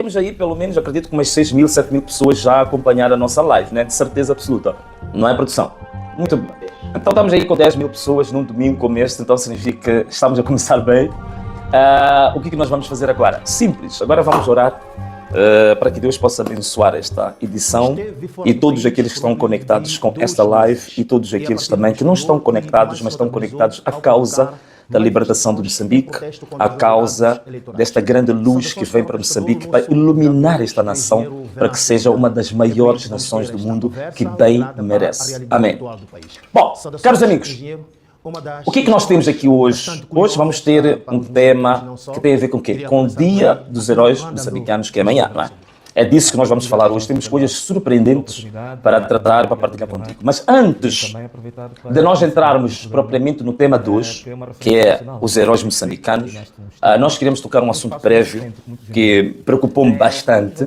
Temos aí, pelo menos, acredito que umas 6 mil, 7 mil pessoas já acompanharam a nossa live, né? De certeza absoluta. Não é, produção? Muito bem. Então estamos aí com 10 mil pessoas num domingo como este, então significa que estamos a começar bem. O que é que nós vamos fazer agora? Simples. Agora vamos orar para que Deus possa abençoar esta edição e todos aqueles que estão conectados com esta live e todos aqueles também que não estão conectados, mas estão conectados à causa da libertação de Moçambique, a causa desta grande luz que vem para Moçambique para iluminar esta nação, para que seja uma das maiores nações do mundo que bem merece. Amém. Bom, caros amigos, o que é que nós temos aqui hoje? Hoje vamos ter um tema que tem a ver com o quê? Com o Dia dos Heróis Moçambicanos, que é amanhã, não é? É disso que nós vamos falar hoje. Temos coisas surpreendentes para tratar, para partilhar contigo. Mas antes de nós entrarmos propriamente no tema de hoje, que é os heróis moçambicanos, nós queremos tocar um assunto prévio que preocupou-me bastante.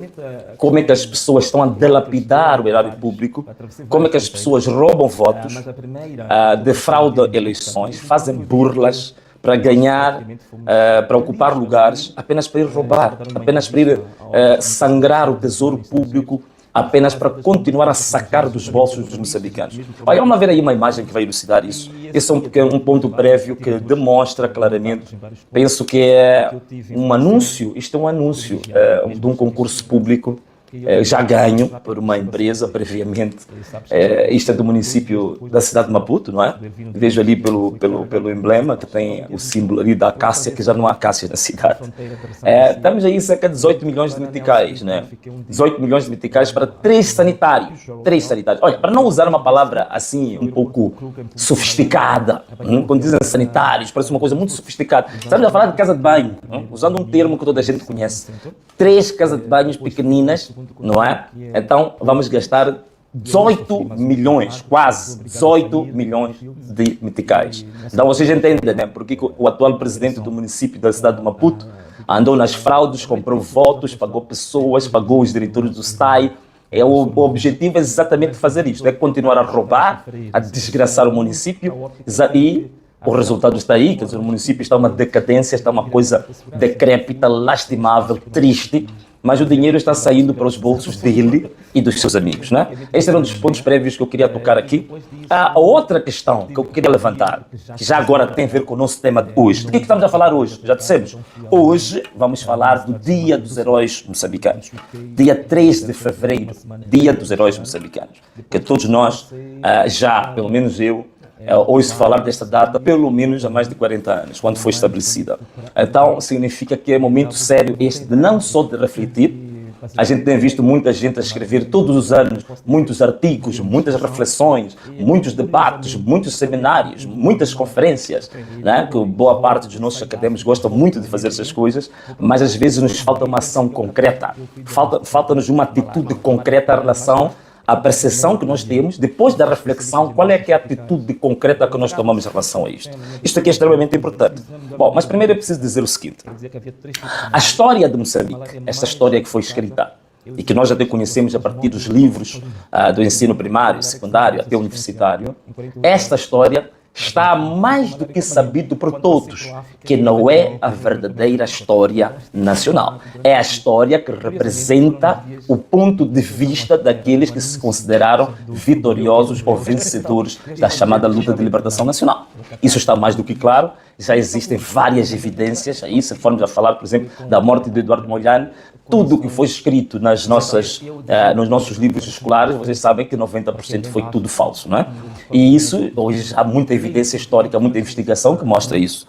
Como é que as pessoas estão a dilapidar o erário público, como é que as pessoas roubam votos, defraudam eleições, fazem burlas para ganhar, para ocupar lugares, apenas para ir roubar, apenas para ir sangrar o tesouro público, apenas para continuar a sacar dos bolsos dos moçambicanos. Olha, vamos ver aí uma imagem que vai elucidar isso. Esse é um ponto prévio que demonstra claramente, penso que é um anúncio, isto é um anúncio de um concurso público, já ganho por uma empresa previamente. Isto é do município da cidade de Maputo, não é? Vejo ali pelo emblema que tem o símbolo ali da acácia, que já não há acácia na cidade. Estamos aí cerca de 18 milhões de meticais, né? 18 milhões de meticais para 3 sanitários. 3 sanitários. Olha, para não usar uma palavra assim um pouco sofisticada, quando dizem sanitários, parece uma coisa muito sofisticada. Estamos a falar de casa de banho, usando um termo que toda a gente conhece. 3 casas de banhos pequeninas, não é? Então vamos gastar 18 milhões, quase 18 milhões de meticais. Então vocês entendem, né? Porque o atual presidente do município da cidade de Maputo andou nas fraudes, comprou votos, pagou pessoas, pagou os diretores do STAI. O objetivo é exatamente fazer isto, é continuar a roubar, a desgraçar o município e o resultado está aí, quer dizer, o município está uma decadência, está uma coisa decrépita, lastimável, triste, mas o dinheiro está saindo para os bolsos dele e dos seus amigos, né? Este era um dos pontos prévios que eu queria tocar aqui. A outra questão que eu queria levantar, que já agora tem a ver com o nosso tema de hoje. Do que estamos a falar hoje? Já dissemos. Hoje vamos falar do Dia dos Heróis Moçambicanos. Dia 3 de fevereiro, Dia dos Heróis Moçambicanos. Que todos nós, já, pelo menos eu, ouço falar desta data pelo menos há mais de 40 anos, quando foi estabelecida. Então, significa que é momento sério este de não só de refletir. A gente tem visto muita gente a escrever todos os anos muitos artigos, muitas reflexões, muitos debates, muitos seminários, muitas conferências, né? Que boa parte dos nossos académicos gostam muito de fazer essas coisas, mas às vezes nos falta uma ação concreta, falta-nos uma atitude concreta em relação a percepção que nós temos, depois da reflexão, qual é que é a atitude concreta que nós tomamos em relação a isto. Isto aqui é extremamente importante. Bom, mas primeiro eu preciso dizer o seguinte. A história de Moçambique, esta história que foi escrita e que nós até conhecemos a partir dos livros do ensino primário, secundário, até universitário, esta história está mais do que sabido por todos que não é a verdadeira história nacional. É a história que representa o ponto de vista daqueles que se consideraram vitoriosos ou vencedores da chamada luta de libertação nacional. Isso está mais do que claro, já existem várias evidências aí, se formos a falar, por exemplo, da morte de Eduardo Mondlane. Tudo o que foi escrito nos nossos livros escolares, vocês sabem que 90% foi tudo falso, não é? E isso, hoje há muita evidência histórica, muita investigação que mostra isso.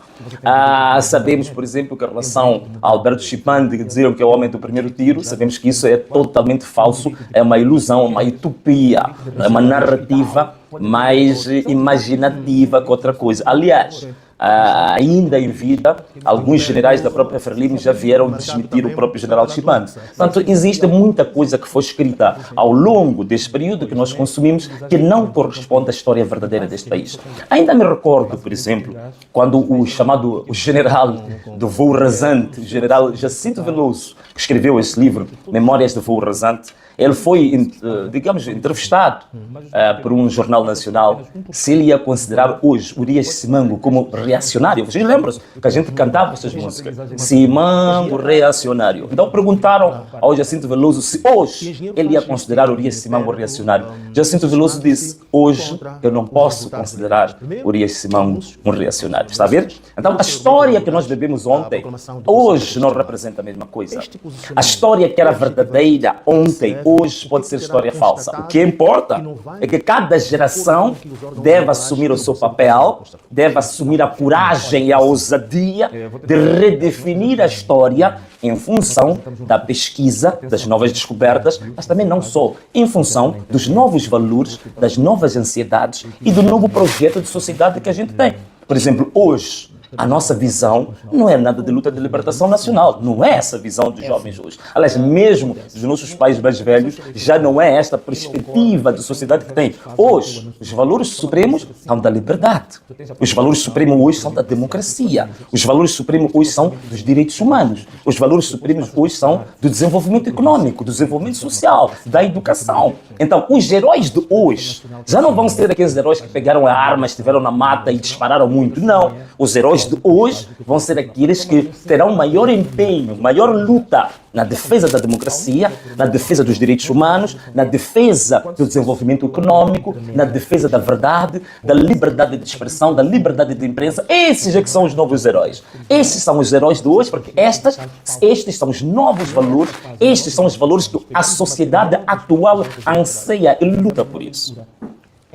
Sabemos, por exemplo, que em relação a Alberto Chipande, que diziam que é o homem do primeiro tiro, sabemos que isso é totalmente falso, é uma ilusão, uma utopia, é uma narrativa mais imaginativa que outra coisa. Aliás, ainda em vida, alguns generais da própria Frelimo já vieram desmentir o próprio general Chipande. Portanto, existe muita coisa que foi escrita ao longo deste período que nós consumimos que não corresponde à história verdadeira deste país. Ainda me recordo, por exemplo, quando o general do voo rasante, o general Jacinto Veloso, que escreveu esse livro, Memórias do Voo Rasante, Ele foi, digamos, entrevistado por um jornal nacional se ele ia considerar hoje Urias Simango como reacionário. Vocês lembram-se que a gente cantava essas músicas? Simango reacionário. Então perguntaram ao Jacinto Veloso se hoje ele ia considerar Urias Simango reacionário. Jacinto Veloso disse, hoje eu não posso considerar Urias Simango um reacionário. Está a ver? Então a história que nós bebemos ontem, hoje não representa a mesma coisa. A história que era verdadeira ontem, hoje pode ser história falsa. O que importa é que cada geração deve assumir o seu papel, deve assumir a coragem e a ousadia de redefinir a história em função da pesquisa, das novas descobertas, mas também não só, em função dos novos valores, das novas ansiedades e do novo projeto de sociedade que a gente tem. Por exemplo, hoje, a nossa visão não é nada de luta de libertação nacional. Não é essa a visão dos jovens hoje. Aliás, mesmo dos nossos pais mais velhos, já não é esta perspectiva de sociedade que tem. Hoje, os valores supremos são da liberdade. Os valores supremos hoje são da democracia. Os valores supremos hoje são dos direitos humanos. Os valores supremos hoje são do desenvolvimento econômico, do desenvolvimento social, da educação. Então, os heróis de hoje já não vão ser aqueles heróis que pegaram a arma, estiveram na mata e dispararam muito. Não. Os heróis de hoje vão ser aqueles que terão maior empenho, maior luta na defesa da democracia, na defesa dos direitos humanos, na defesa do desenvolvimento econômico, na defesa da verdade, da liberdade de expressão, da liberdade de imprensa. Esses é que são os novos heróis. Esses são os heróis de hoje, porque estes são os novos valores, estes são os valores que a sociedade atual anseia e luta por isso.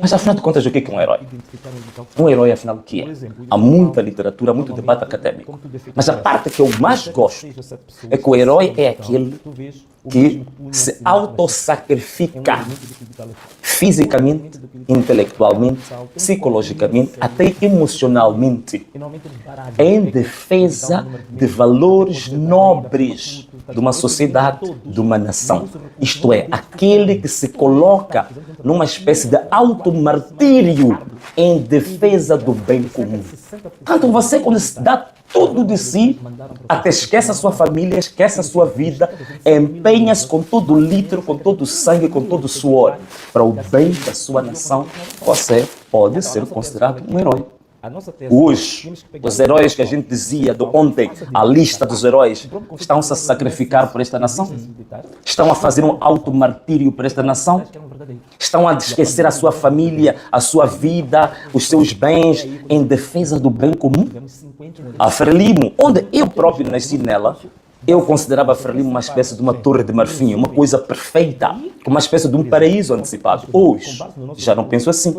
Mas, afinal de contas, o que é um herói? Um herói, afinal, o que é? Há muita literatura, muito debate acadêmico. Mas a parte que eu mais gosto é que o herói é aquele que se autossacrifica fisicamente, intelectualmente, psicologicamente, até emocionalmente, em defesa de valores nobres de uma sociedade, de uma nação. Isto é, aquele que se coloca numa espécie de automartírio em defesa do bem comum. Portanto, você, quando se dá tudo de si, até esquece a sua família, esquece a sua vida, empenha-se com todo o litro, com todo o sangue, com todo o suor, para o bem da sua nação, você pode ser considerado um herói. Hoje, os heróis que a gente dizia de ontem, a lista dos heróis, estão-se a sacrificar por esta nação? Estão a fazer um automartírio por esta nação? Estão a esquecer a sua família, a sua vida, os seus bens em defesa do bem comum? A Frelimo, onde eu próprio nasci nela, eu considerava a Frelimo uma espécie de uma torre de marfim, uma coisa perfeita, uma espécie de um paraíso antecipado. Hoje, já não penso assim.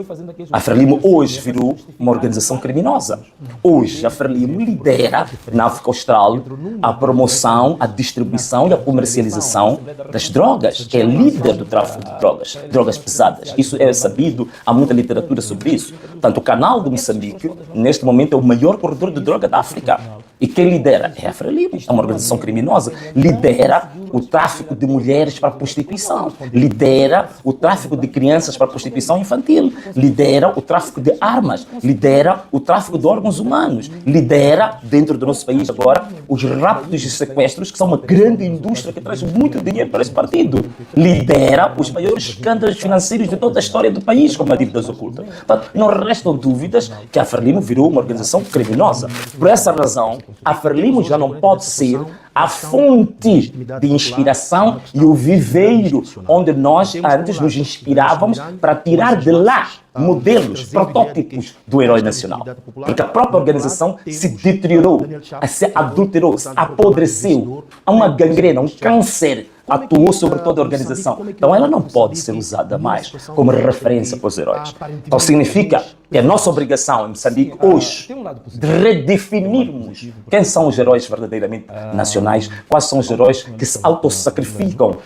A Frelimo hoje virou uma organização criminosa. Hoje, a Frelimo lidera na África Austral a promoção, a distribuição e a comercialização das drogas. É líder do tráfico de drogas, drogas pesadas. Isso é sabido, há muita literatura sobre isso. Portanto, o canal de Moçambique, neste momento, é o maior corredor de droga da África. E quem lidera é a Frelimo, é uma organização criminosa. Lidera o tráfico de mulheres para a prostituição. Lidera o tráfico de crianças para a prostituição infantil. Lidera o tráfico de armas. Lidera o tráfico de órgãos humanos. Lidera, dentro do nosso país agora, os raptos e sequestros, que são uma grande indústria que traz muito dinheiro para esse partido. Lidera os maiores escândalos financeiros de toda a história do país, como a dívidas ocultas. Portanto, não restam dúvidas que a Frelimo virou uma organização criminosa. Por essa razão, a Frelimo já não pode ser a fonte de inspiração e o viveiro onde nós antes nos inspirávamos para tirar de lá modelos, protótipos do herói nacional. Porque a própria organização se deteriorou, se adulterou, se apodreceu. Há uma gangrena, um câncer atuou sobre toda a organização. Então ela não pode ser usada mais como referência para os heróis. Então significa que é nossa obrigação em Moçambique hoje de redefinirmos quem são os heróis verdadeiramente nacionais, quais são os heróis que se autossacrificam,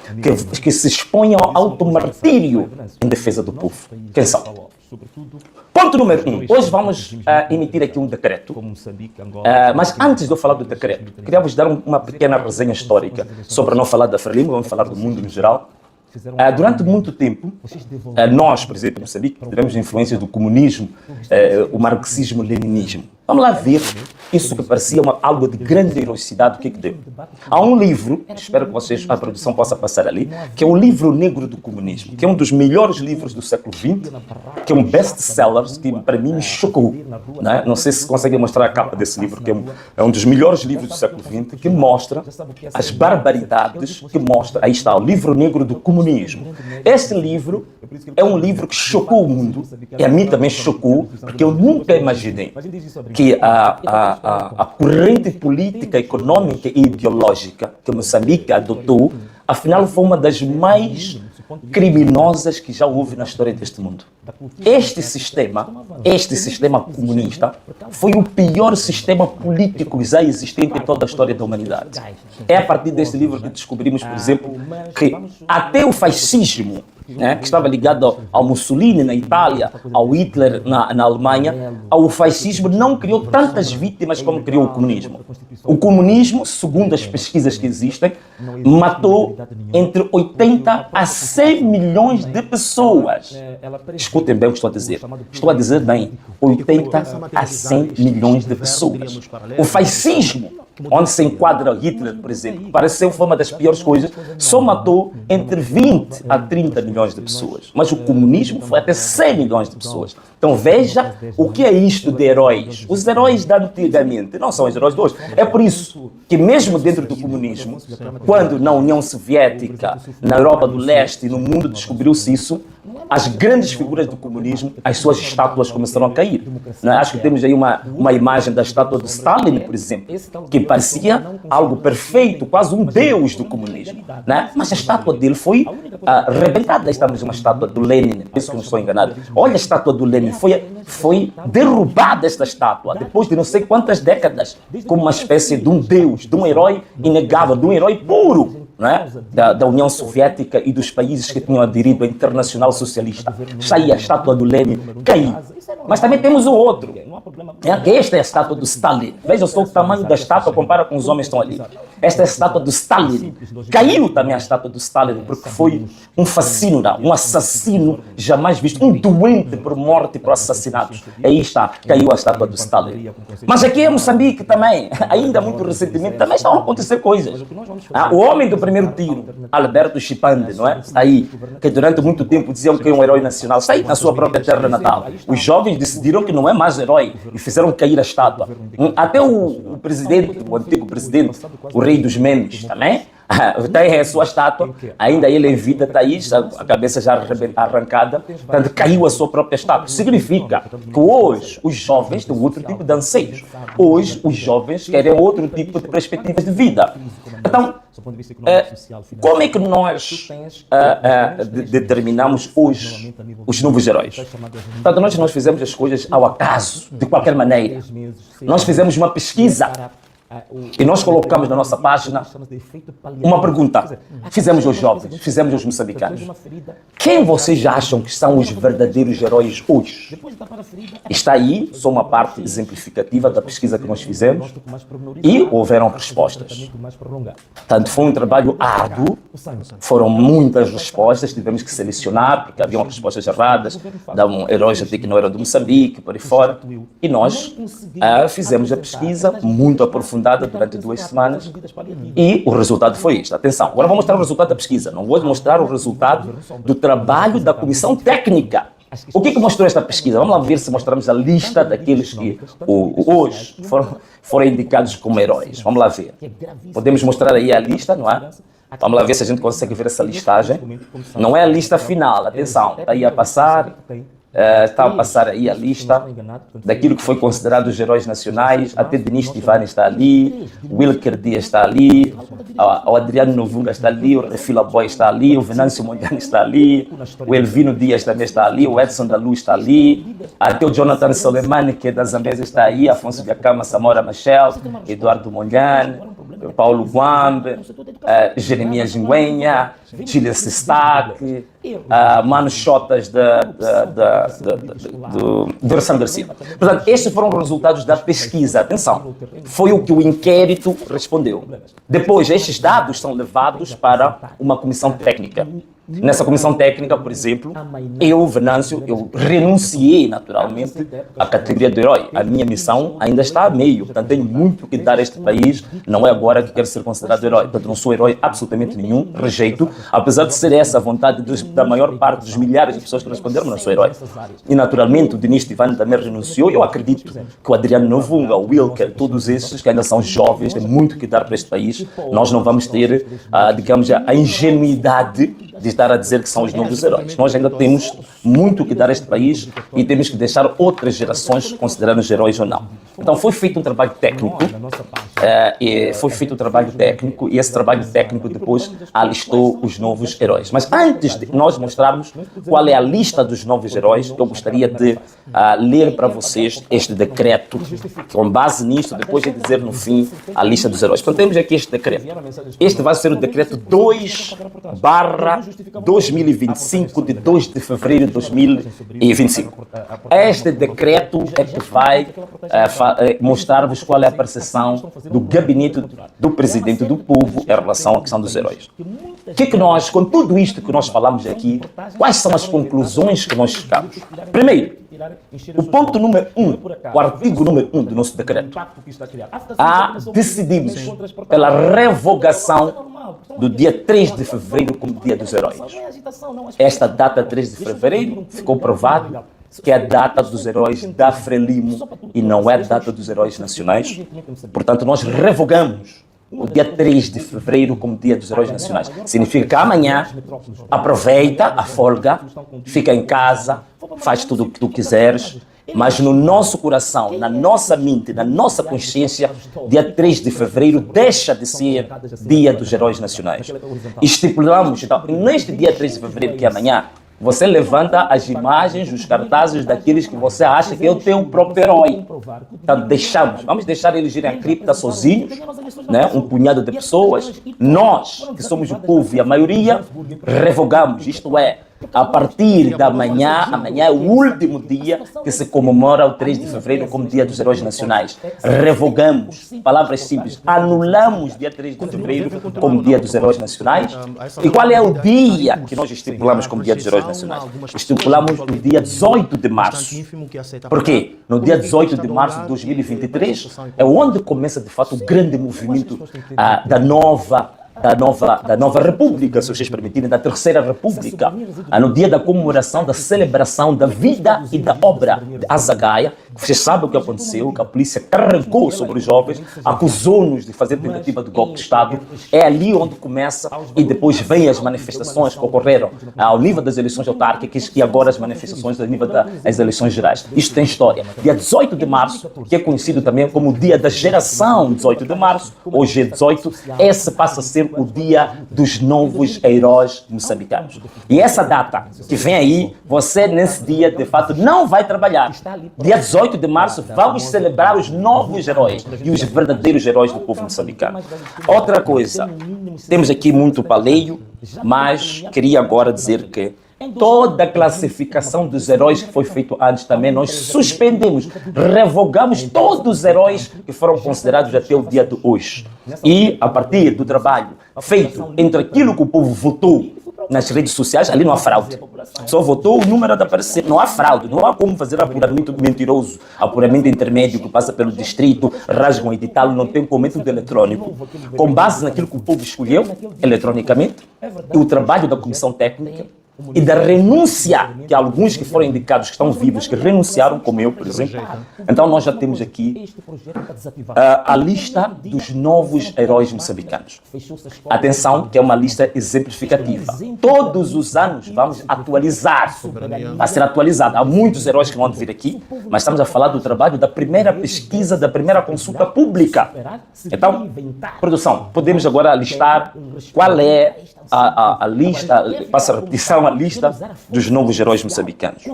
que se expõem ao automartírio em defesa do povo. Quem são? Ponto número 1. Hoje vamos emitir aqui um decreto. Mas antes de eu falar do decreto, queria vos dar uma pequena resenha histórica sobre não falar da Frelimo, vamos falar do mundo no geral. Durante muito tempo, nós, por exemplo, em Moçambique, tivemos influência do comunismo, o marxismo-leninismo. Vamos lá ver Isso que parecia algo de grande heroicidade, o que deu? Há um livro, espero que a produção possa passar ali, que é o Livro Negro do Comunismo, que é um dos melhores livros do século XX, que é um best-seller, que para mim me chocou. Não sei se conseguem mostrar a capa desse livro, que é um dos melhores livros do século XX, que mostra as barbaridades, que mostra, aí está, o Livro Negro do Comunismo. Este livro é um livro que chocou o mundo, e a mim também chocou, porque eu nunca imaginei que a corrente política, econômica e ideológica que Moçambique adotou, afinal foi uma das mais criminosas que já houve na história deste mundo. Este sistema comunista foi o pior sistema político já existente em toda a história da humanidade. É a partir deste livro que descobrimos, por exemplo, que até o fascismo, que estava ligado ao Mussolini na Itália, ao Hitler na Alemanha, o fascismo não criou tantas vítimas como criou o comunismo. O comunismo, segundo as pesquisas que existem, matou entre 80 a 100 milhões de pessoas. Escutem bem o que estou a dizer. Estou a dizer bem, 80 a 100 milhões de pessoas. O fascismo, onde se enquadra Hitler, por exemplo, pareceu foi uma das piores coisas, só matou entre 20 a 30 milhões de pessoas. Mas o comunismo foi até 100 milhões de pessoas. Então veja o que é isto de heróis. Os heróis de antigamente não são os heróis de hoje. É por isso que mesmo dentro do comunismo, quando na União Soviética, na Europa do Leste e no mundo descobriu-se isso, as grandes figuras do comunismo, as suas estátuas começaram a cair. Acho que temos aí uma imagem da estátua de Stalin, por exemplo, que parecia algo perfeito, quase um deus do comunismo. Mas a estátua dele foi arrebentada. Estamos uma estátua do Lenin, penso que não estou enganado. Olha a estátua do Lenin, foi derrubada esta estátua, depois de não sei quantas décadas, como uma espécie de um deus, de um herói inegável, de um herói puro. Da União Soviética e dos países que tinham aderido à Internacional Socialista. Está aí a estátua do Lenin, caiu. Mas também temos o outro. Esta é a estátua do Stalin. Veja só o tamanho da estátua, compara com os homens que estão ali. Esta é a estátua do Stalin. Caiu também a estátua do Stalin, porque foi um fascínora, um assassino jamais visto, um doente por morte e por assassinatos. Aí está, caiu a estátua do Stalin. Mas aqui em Moçambique também, ainda muito recentemente, também estão a acontecer coisas. O homem do primeiro tiro, Alberto Chipande, não é? Aí, que durante muito tempo diziam que é um herói nacional, está aí na sua própria terra natal. Os jovens decidiram que não é mais herói e fizeram cair a estátua. Até o presidente, o antigo presidente, o rei dos memes, também, tem a sua estátua, ainda ele em vida está aí, a cabeça já arrancada, portanto caiu a sua própria estátua. Significa que hoje os jovens têm outro tipo de anseios. Hoje os jovens querem outro tipo de perspectivas de vida. Então, como é que nós determinamos hoje os novos heróis? Portanto, nós fizemos as coisas ao acaso, de qualquer maneira. Nós fizemos uma pesquisa e nós colocamos na nossa página uma pergunta. Fizemos aos jovens, fizemos aos moçambicanos. Quem vocês acham que são os verdadeiros heróis hoje? Está aí, só uma parte exemplificativa da pesquisa que nós fizemos e houveram respostas. Portanto, foi um trabalho árduo, foram muitas respostas, tivemos que selecionar, porque haviam respostas erradas, davam heróis até que não eram de Moçambique, por aí fora. E nós fizemos a pesquisa muito aprofundada durante 2 semanas e o resultado foi este. Atenção, agora vou mostrar o resultado da pesquisa, não vou mostrar o resultado do trabalho da comissão técnica. O que mostrou esta pesquisa? Vamos lá ver se mostramos a lista daqueles que hoje foram indicados como heróis. Vamos lá ver. Podemos mostrar aí a lista, não é? Vamos lá ver se a gente consegue ver essa listagem. Não é a lista final, atenção, está aí a passar. Está a passar aí a lista daquilo que foi considerado os heróis nacionais. Até Denis Tivani está ali, o Wilker Dias está ali, o Adriano Novunga está ali, o Refila Boy está ali, o Venâncio Mondlane está ali, o Elvino Dias também está ali, o Edson da Luz está ali, até o Jonathan Soleimani, que é da Zambésia, está aí, Afonso Biacama, Samora Machel, Eduardo Mondlane, Paulo Guambe, Jeremias Nguenha, Chile Sistak, Mano Chotas do Orçano Garcia. Portanto, estes foram os resultados da pesquisa. Atenção, foi o que o inquérito respondeu. Depois, estes dados são levados para uma comissão técnica. Nessa comissão técnica, por exemplo, eu, Venâncio, eu renunciei naturalmente à categoria de herói. A minha missão ainda está a meio, portanto tenho muito que dar a este país, não é agora que quero ser considerado herói. Portanto não sou herói absolutamente nenhum, rejeito, apesar de ser essa a vontade da maior parte dos milhares de pessoas que responderam, não sou herói. E naturalmente o Denis Tivani também renunciou. Eu acredito que o Adriano Novunga, o Wilker, todos esses que ainda são jovens, têm muito que dar para este país. Nós não vamos ter, digamos, a ingenuidade de estar a dizer que são os novos heróis. Nós ainda temos muito que dar a este país e temos que deixar outras gerações considerando-os heróis ou não. Então foi feito um trabalho técnico, e esse trabalho técnico depois alistou os novos heróis. Mas antes de nós mostrarmos qual é a lista dos novos heróis, eu gostaria de ler para vocês este decreto, com base nisto, depois de dizer no fim a lista dos heróis. Então temos aqui este decreto. Este vai ser o decreto 2/2025, de 2 de fevereiro de 2025. Este decreto é que vai mostrar-vos qual é a percepção do gabinete do presidente do povo em relação à questão dos heróis. O que nós, com tudo isto que nós falamos aqui, quais são as conclusões que nós chegamos? Primeiro, o ponto número 1, o artigo número 1 do nosso decreto, decidimos pela revogação do dia 3 de fevereiro como dia dos heróis. Esta data 3 de fevereiro ficou provado que é a data dos heróis da Frelimo e não é a data dos heróis nacionais. Portanto, nós revogamos o dia 3 de fevereiro como dia dos heróis nacionais. Significa que amanhã aproveita a folga, fica em casa, faz tudo o que tu quiseres, mas no nosso coração, na nossa mente, na nossa consciência, dia 3 de fevereiro deixa de ser dia dos heróis nacionais. Estipulamos, então, neste dia 3 de fevereiro, que é amanhã, você levanta as imagens, os cartazes daqueles que você acha que é o teu próprio herói. Então vamos deixar eles irem à cripta sozinhos, né? Um punhado de pessoas. Nós, que somos o povo e a maioria, revogamos, isto é, a partir da manhã, amanhã é o último dia que se comemora o 3 de fevereiro como dia dos heróis nacionais. Revogamos, palavras simples, anulamos dia 3 de fevereiro como dia dos heróis nacionais. E qual é o dia que nós estipulamos como dia dos heróis nacionais? Estipulamos o dia 18 de março. Por quê? No dia 18 de março de 2023 é onde começa de fato o grande movimento da nova República, se vocês permitirem, da Terceira República, no dia da comemoração, da celebração da vida e da obra de Azagaia. Vocês sabem o que aconteceu, que a polícia carregou sobre os jovens, acusou-nos de fazer tentativa de golpe de Estado. É ali onde começa e depois vem as manifestações que ocorreram ao nível das eleições autárquicas e agora as manifestações ao nível das eleições gerais. Isto tem história. Dia 18 de março, que é conhecido também como o dia da geração 18 de março, hoje é 18, esse passa a ser o dia dos novos heróis moçambicanos. E essa data que vem aí, você nesse dia de fato não vai trabalhar. Dia 18 de março vamos celebrar os novos heróis e os verdadeiros heróis do povo moçambicano. Outra coisa, temos aqui muito paleio, mas queria agora dizer que toda a classificação dos heróis que foi feito antes também, nós suspendemos, revogamos todos os heróis que foram considerados até o dia de hoje. E a partir do trabalho feito entre aquilo que o povo votou nas redes sociais, ali não há fraude. Só votou o número de aparecer. Não há fraude, não há como fazer apuramento mentiroso, apuramento intermédio que passa pelo distrito, rasgam e tal, não tem como método eletrônico. Com base naquilo que o povo escolheu, eletronicamente, e o trabalho da comissão técnica, e da renúncia, que alguns que foram indicados, que estão vivos, que renunciaram, como eu, por exemplo. Então nós já temos aqui a lista dos novos heróis moçambicanos. Atenção, que é uma lista exemplificativa. Todos os anos vamos atualizar, vai ser atualizado. Há muitos heróis que vão vir aqui, mas estamos a falar do trabalho da primeira pesquisa, da primeira consulta pública. Então, produção, podemos agora listar qual é a lista, passa a repetição, a lista dos novos heróis moçambicanos.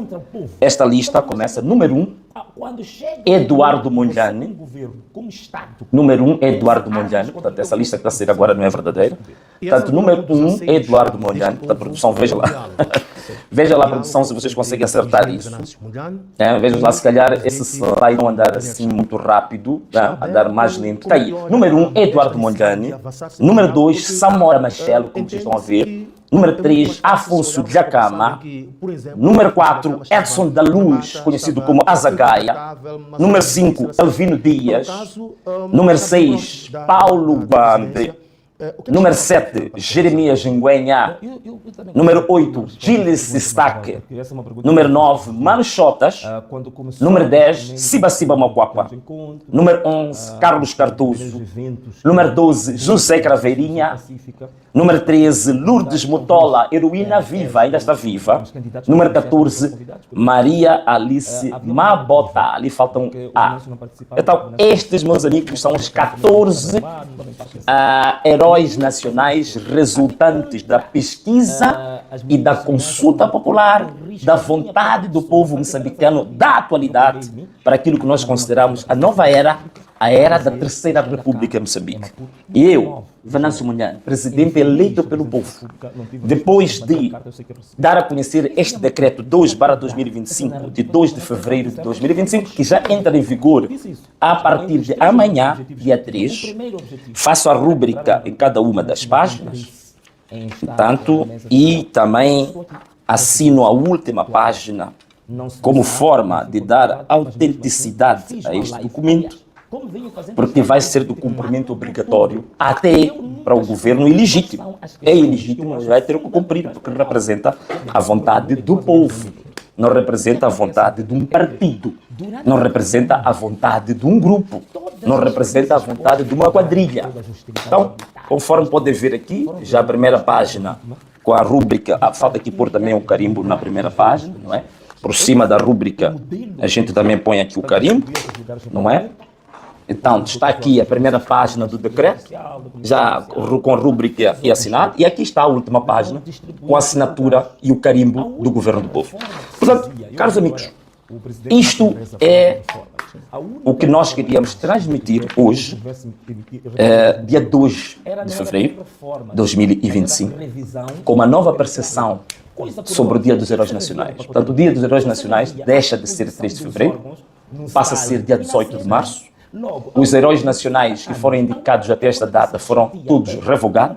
Esta lista começa, número 1, Eduardo Mondlane. Número 1, Eduardo Mondlane. Portanto, essa lista que está a ser agora não é verdadeira. Portanto, número 1, Eduardo Mondlane. Portanto, produção, veja lá. Veja lá a produção se vocês conseguem acertar isso. Vejam lá, se calhar esse slide não andar assim muito rápido, andar mais lento. Está aí. Número 1, Eduardo Mondlane. Número 2, Samora Machel, como vocês estão a ver. Número 3, Afonso Dhlakama. Número 4, Edson da Luz, conhecido como Azagaia. Número 5, Elvino Dias. Número 6, Paulo Guambe. Número 7, Jeremias Nguenha. Número 8, Gilles Sistaque. Número 9, Mano Chotas. Número 10, Siba Mokwapa. Número 11, Carlos Cardoso. Número 12, José Craveirinha. Número 13, Lourdes Motola, heroína viva, ainda está viva. Número 14, Maria Alice Mabota. Ali faltam A. Então, estes, meus amigos, são os 14 heróis nacionais resultantes da pesquisa e da consulta popular, da vontade do povo moçambicano, da atualidade, para aquilo que nós consideramos a nova era, a era da Terceira República em Moçambique. E eu, Venâncio Mondlane, presidente eleito pelo povo, depois de dar a conhecer este decreto 2/2025, de 2 de fevereiro de 2025, que já entra em vigor a partir de amanhã, dia 3, faço a rúbrica em cada uma das páginas, portanto, e também assino a última página como forma de dar autenticidade a este documento, porque vai ser do cumprimento obrigatório até para o governo ilegítimo. É ilegítimo, mas vai ter que cumprir, porque representa a vontade do povo. Não representa a vontade de um partido. Não representa a vontade de um grupo. Não representa a vontade de uma quadrilha. Então, conforme podem ver aqui, já a primeira página com a rúbrica, falta aqui pôr também o carimbo na primeira página, não é? Por cima da rúbrica, a gente também põe aqui o carimbo, não é? Então, está aqui a primeira página do decreto, já com a rúbrica e assinado, e aqui está a última página, com a assinatura e o carimbo do Governo do Povo. Portanto, caros amigos, isto é o que nós queríamos transmitir hoje, dia 2 de fevereiro de 2025, com uma nova percepção sobre o Dia dos Heróis Nacionais. Portanto, o Dia dos Heróis Nacionais deixa de ser 3 de fevereiro, passa a ser dia 18 de março. Os heróis nacionais que foram indicados até esta data foram todos revogados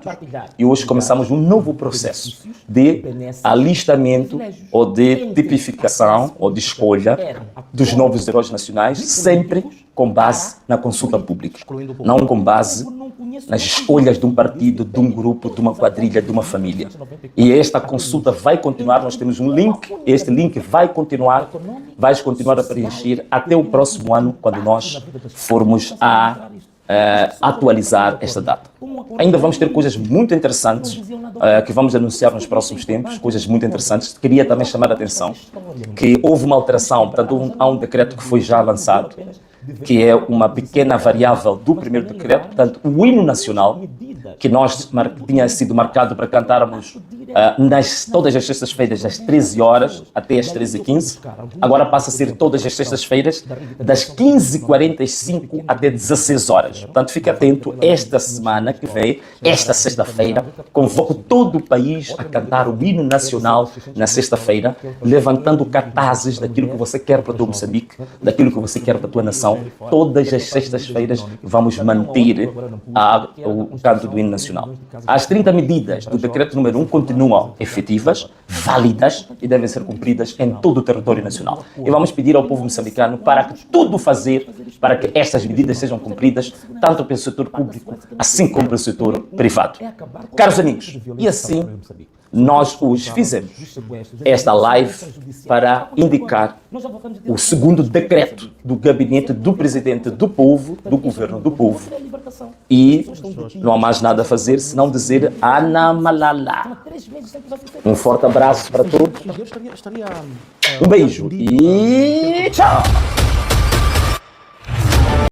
e hoje começamos um novo processo de alistamento ou de tipificação ou de escolha dos novos heróis nacionais, sempre com base na consulta pública, não com base nas escolhas de um partido, de um grupo, de uma quadrilha, de uma família. E esta consulta vai continuar, nós temos um link, este link vai continuar a preencher até o próximo ano, quando nós formos a atualizar esta data. Ainda vamos ter coisas muito interessantes que vamos anunciar nos próximos tempos, coisas muito interessantes. Queria também chamar a atenção que houve uma alteração, portanto há um decreto que foi já lançado, que é uma pequena variável do primeiro decreto, portanto o hino nacional, que nós tinha sido marcado para cantarmos todas as sextas-feiras às 13 horas até às 13h15, agora passa a ser todas as sextas-feiras das 15h45 até 16 horas. Portanto, fique atento, esta semana que vem, esta sexta-feira, convoco todo o país a cantar o hino nacional na sexta-feira, levantando cartazes daquilo que você quer para o teu Moçambique, daquilo que você quer para a tua nação. Todas as sextas-feiras vamos manter o canto do hino nacional. As 30 medidas do decreto número 1 continuam efetivas, válidas e devem ser cumpridas em todo o território nacional. E vamos pedir ao povo moçambicano para que tudo fazer para que estas medidas sejam cumpridas, tanto pelo setor público, assim como pelo setor privado. Caros amigos, e assim nós hoje fizemos esta live para indicar o segundo decreto do gabinete do presidente do povo, do governo do povo. E não há mais nada a fazer senão dizer Ana Malala. Um forte abraço para todos. Um beijo e tchau!